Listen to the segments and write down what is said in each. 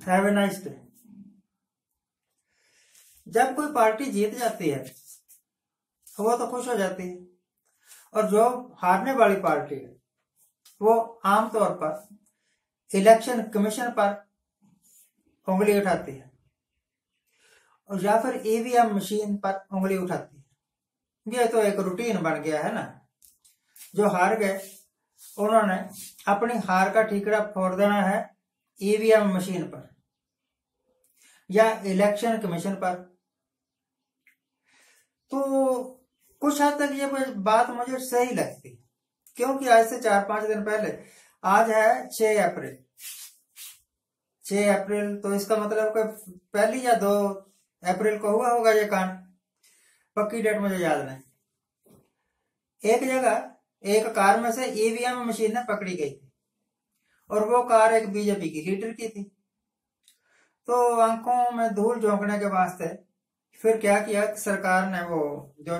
Have a nice day. जब कोई party जीत जाती है वो तो खुश हो जाती है, और जो हारने वाली पार्टी है वो आमतौर पर इलेक्शन कमीशन पर उंगली उठाती है, और या फिर ईवीएम मशीन पर उंगली उठाती है। ये तो एक रूटीन बन गया है ना। जो हार गए उन्होंने अपनी हार का ठीकरा फोड़ देना है ईवीएम मशीन पर या इलेक्शन कमीशन पर। तो कुछ हद तक ये बात मुझे सही लगती, क्योंकि आज से 4-5 दिन पहले, आज है 6 अप्रैल, 6 अप्रैल, तो इसका मतलब कि 1 या 2 अप्रैल को हुआ होगा ये कांड। पक्की डेट मुझे याद नहीं। एक जगह एक कार में से ईवीएम मशीन पकड़ी गई थी, और वो कार एक बीजेपी की लीडर की थी। तो आंखों में धूल झोंकने के वास्ते फिर क्या किया, सरकार ने वो जो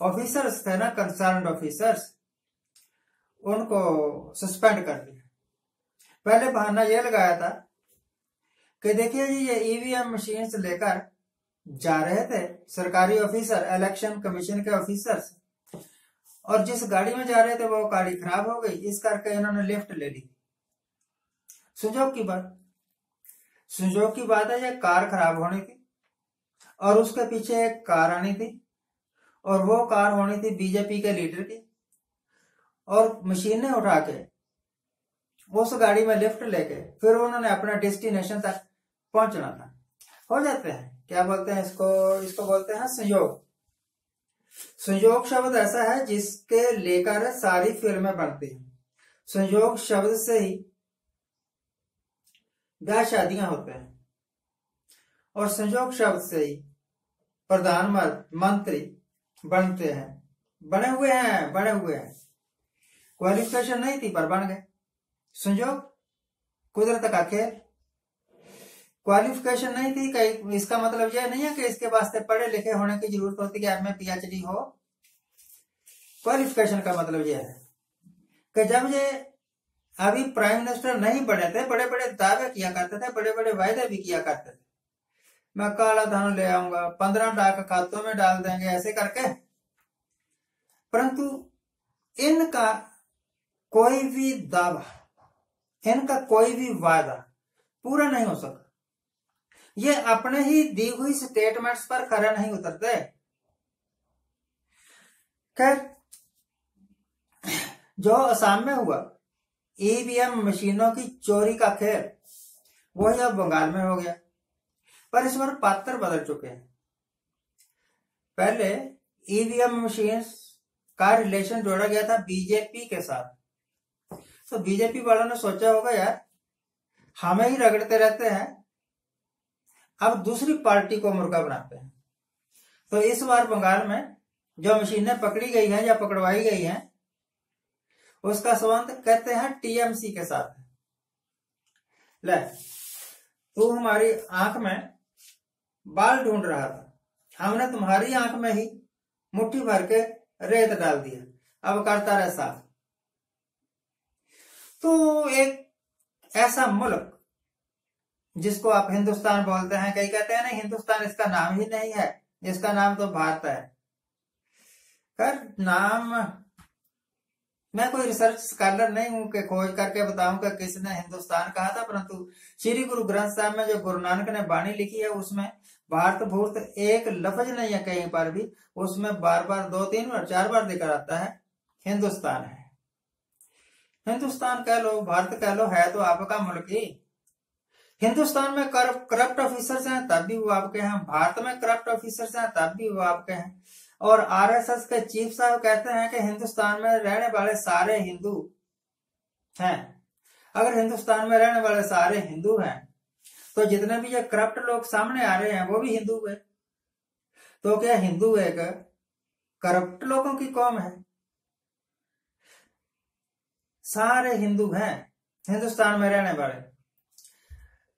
ऑफिसर्स थे ना, कंसर्न्ड ऑफिसर्स, उनको सस्पेंड कर दिया। पहले बहाना ये लगाया था कि देखिए जी, ये ईवीएम मशीन से लेकर जा रहे थे सरकारी ऑफिसर, इलेक्शन कमीशन के ऑफिसर्स, और जिस गाड़ी में जा रहे थे वो गाड़ी खराब हो गई, इस करके इन्होंने लिफ्ट ले ली। संजोग की बात है, ये कार खराब होनी थी और उसके पीछे एक कार आनी थी, और वो कार होनी थी बीजेपी के लीडर की, और मशीनें उठा के उस गाड़ी में लिफ्ट लेके फिर उन्होंने अपना डेस्टिनेशन तक पहुंचना था। हो जाते हैं, क्या बोलते हैं इसको बोलते हैं संयोग। संयोग शब्द ऐसा है जिसके लेकर सारी फिल्में बनती हैं। संयोग शब्द से ही ब्याह शादियां होते हैं, और संयोग शब्द से ही प्रधानमंत्री बनते हैं। बने हुए हैं। क्वालिफिकेशन नहीं थी पर बन गए। संयोग, कुदरत का खेल। क्वालिफिकेशन नहीं थी, कहीं इसका मतलब यह नहीं है कि इसके वास्ते पढ़े लिखे होने की जरूरत होती है, एमए पीएचडी हो। क्वालिफिकेशन का मतलब यह है कि जब ये अभी प्राइम मिनिस्टर नहीं बने थे, बड़े बड़े दावे किया करते थे, बड़े बड़े वायदे भी किया करते थे। मैं काला धन ले आऊंगा, 15 डाक खातों में डाल देंगे, ऐसे करके। परंतु इनका कोई भी दावा, इनका कोई भी वादा पूरा नहीं हो सका। ये अपने ही दी हुई स्टेटमेंट्स पर खरा नहीं उतरते। खैर, जो असम में हुआ ईवीएम मशीनों की चोरी का खेल, वही अब बंगाल में हो गया, पर इस बार पात्र बदल चुके हैं। पहले ईवीएम मशीन का रिलेशन जोड़ा गया था बीजेपी के साथ, तो बीजेपी वालों ने सोचा होगा यार हमें ही रगड़ते रहते हैं, अब दूसरी पार्टी को मुर्गा बनाते हैं। तो इस बार बंगाल में जो मशीनें पकड़ी गई हैं या पकड़वाई गई हैं, उसका संबंध कहते हैं टीएमसी के साथ। ले, तू हमारी आंख में बाल ढूंढ रहा था, हमने तुम्हारी आंख में ही मुट्ठी भर के रेत डाल दिया, अब करता रहे साफ। तो एक ऐसा मुल्क जिसको आप हिंदुस्तान बोलते हैं, कई कहते हैं नहीं हिंदुस्तान इसका नाम ही नहीं है, इसका नाम तो भारत है। कर नाम, मैं कोई रिसर्च स्कॉलर नहीं हूं कि खोज करके बताऊं कि किसने हिंदुस्तान कहा था, परंतु श्री गुरु ग्रंथ साहब में जो गुरु नानक ने बाणी लिखी है उसमें भारत भूर्त एक लफ्ज नहीं है कहीं पर भी, उसमें बार बार 2-3 बार 4 बार दिखा आता है हिंदुस्तान है। हिंदुस्तान कह लो, भारत कह लो, है तो आपका मुल्क ही। हिंदुस्तान में करप्ट ऑफिसर्स हैं तब भी वो आपके हैं, भारत में करप्ट ऑफिसर्स हैं तब भी वो आपके हैं, और आरएसएस के चीफ साहब कहते हैं कि हिंदुस्तान में रहने वाले सारे हिंदू हैं। अगर हिंदुस्तान में रहने वाले सारे हिंदू हैं तो जितने भी ये करप्ट लोग सामने आ रहे हैं वो भी हिंदू है। तो क्या हिंदू एक करप्ट लोगों की कौम है? सारे हिंदू हैं हिंदुस्तान में रहने वाले।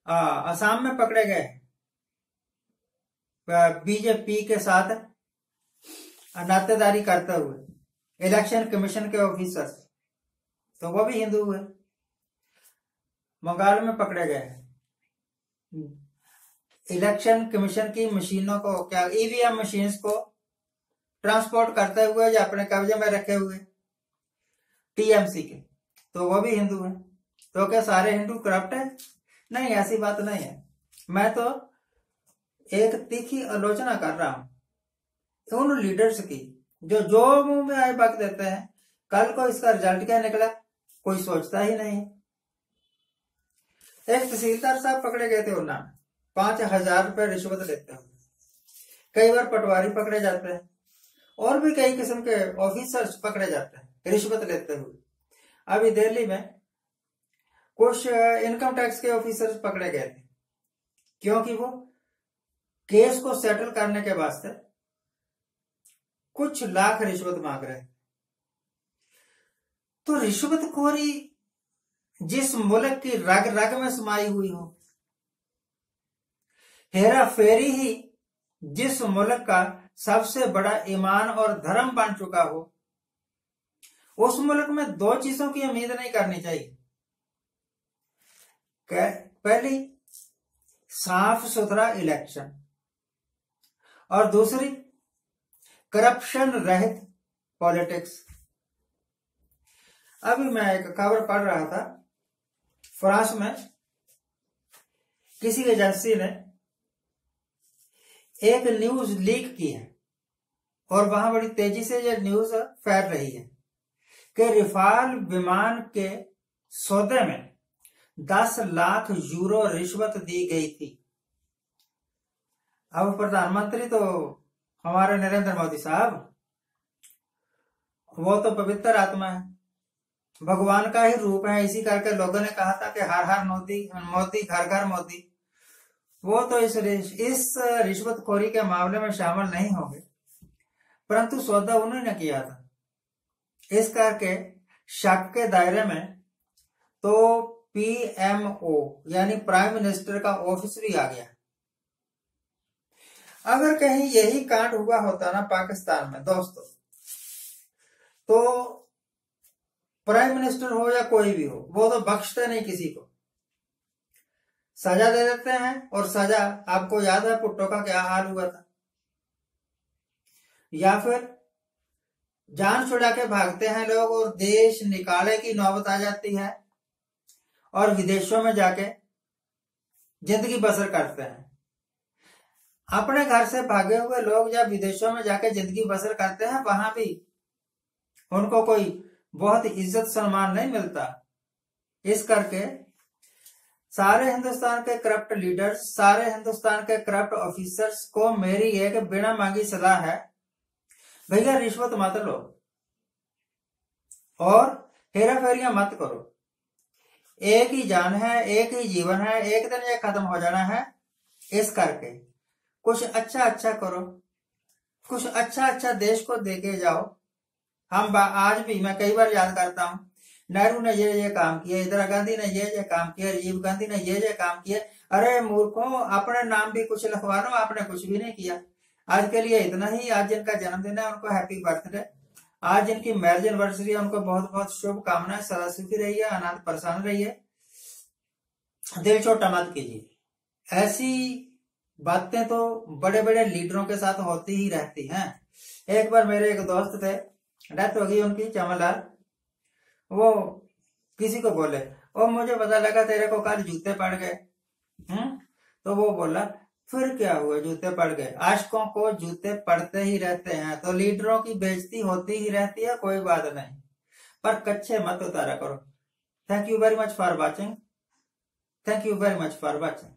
असम में पकड़े गए बीजेपी के साथ नातेदारी करते हुए इलेक्शन कमीशन के ऑफिसर्स, तो वो भी हिंदू हुए। बंगाल में पकड़े गए इलेक्शन कमीशन की मशीनों को, क्या ईवीएम मशीन्स को ट्रांसपोर्ट करते हुए या अपने कब्जे में रखे हुए टीएमसी के, तो वो भी हिंदू है। तो क्या सारे हिंदू करप्ट है? नहीं, ऐसी बात नहीं है। मैं तो एक तीखी आलोचना कर रहा हूं उन लीडर्स की जो मुंह में आए बक देते हैं। कल को इसका रिजल्ट क्या निकला कोई सोचता ही नहीं। एक तहसीलदार साहब पकड़े गए थे उन्ना में, 5,000 रुपए रिश्वत लेते हुए। कई बार पटवारी पकड़े जाते हैं और भी कई किस्म के ऑफिसर्स पकड़े जाते हैं रिश्वत लेते हुए। अभी दिल्ली में कुछ इनकम टैक्स के ऑफिसर्स पकड़े गए थे क्योंकि वो केस को सेटल करने के वास्ते कुछ लाख रिश्वत मांग रहे। तो रिश्वतखोरी जिस मुल्क की रग रग में समाई हुई हो, हेरा फेरी ही जिस मुल्क का सबसे बड़ा ईमान और धर्म बन चुका हो, उस मुल्क में दो चीजों की उम्मीद नहीं करनी चाहिए। पहली, साफ सुथरा इलेक्शन, और दूसरी करप्शन रहित पॉलिटिक्स। अभी मैं एक खबर पढ़ रहा था, फ्रांस में किसी एजेंसी ने एक न्यूज लीक की है और वहां बड़ी तेजी से यह न्यूज फैल रही है कि रफाल विमान के सौदे में 10 लाख यूरो रिश्वत दी गई थी। अब प्रधानमंत्री तो हमारे नरेंद्र मोदी साहब, वो तो पवित्र आत्मा है, भगवान का ही रूप है। इसी करके लोगों ने कहा था कि हर हर मोदी, मोदी घर घर मोदी। वो तो इस रिश्वतखोरी के मामले में शामिल नहीं होंगे, परंतु सौदा उन्होंने किया था। इस करके शक के दायरे में तो पीएमओ यानी प्राइम मिनिस्टर का ऑफिस भी आ गया। अगर कहीं यही कांड हुआ होता ना पाकिस्तान में दोस्तों, तो प्राइम मिनिस्टर हो या कोई भी हो, वो तो बख्शते नहीं किसी को, सजा दे देते हैं। और सजा आपको याद है भुट्टो का क्या हाल हुआ था। या फिर जान छुड़ा के भागते हैं लोग और देश निकाले की नौबत आ जाती है और विदेशों में जाके जिंदगी बसर करते हैं। अपने घर से भागे हुए लोग जब विदेशों में जाके जिंदगी बसर करते हैं, वहां भी उनको कोई बहुत इज्जत सम्मान नहीं मिलता। इस करके सारे हिंदुस्तान के करप्ट लीडर्स, सारे हिंदुस्तान के करप्ट ऑफिसर्स को मेरी एक बिना मांगी सलाह है, भैया रिश्वत मत लो और हेरा फेरियां मत करो। एक ही जान है, एक ही जीवन है, एक दिन ये खत्म हो जाना है। इस करके कुछ अच्छा अच्छा करो, कुछ अच्छा अच्छा देश को देके जाओ। हम आज भी, मैं कई बार याद करता हूं, नेहरू ने ये काम किया, इंदिरा गांधी ने ये काम किया, राजीव गांधी ने ये काम किया। अरे मूर्खों, अपने नाम भी कुछ लिखवा लो, आपने कुछ भी नहीं किया। आज के लिए इतना ही। आज जिनका जन्मदिन है उनको हैप्पी बर्थडे, आज जिनकी मैरिज एनिवर्सरी है उनको बहुत बहुत शुभकामनाएं। सदा सुखी रहिए, अनाथ परेशान रहिए, दिल छोटा मत कीजिए। ऐसी बातें तो बड़े बड़े लीडरों के साथ होती ही रहती हैं। एक बार मेरे एक दोस्त थे, डेथ हो गई उनकी, चमनलाल। वो किसी को बोले, और मुझे पता लगा तेरे को कल जूते पड़ गए। तो वो बोला, फिर क्या हुआ, जूते पड़ गए। आशिकों को जूते पड़ते ही रहते हैं, तो लीडरों की बेइज्जती होती ही रहती है, कोई बात नहीं, पर कच्चे मत उतारा करो। Thank you very much for watching. Thank you very much for watching.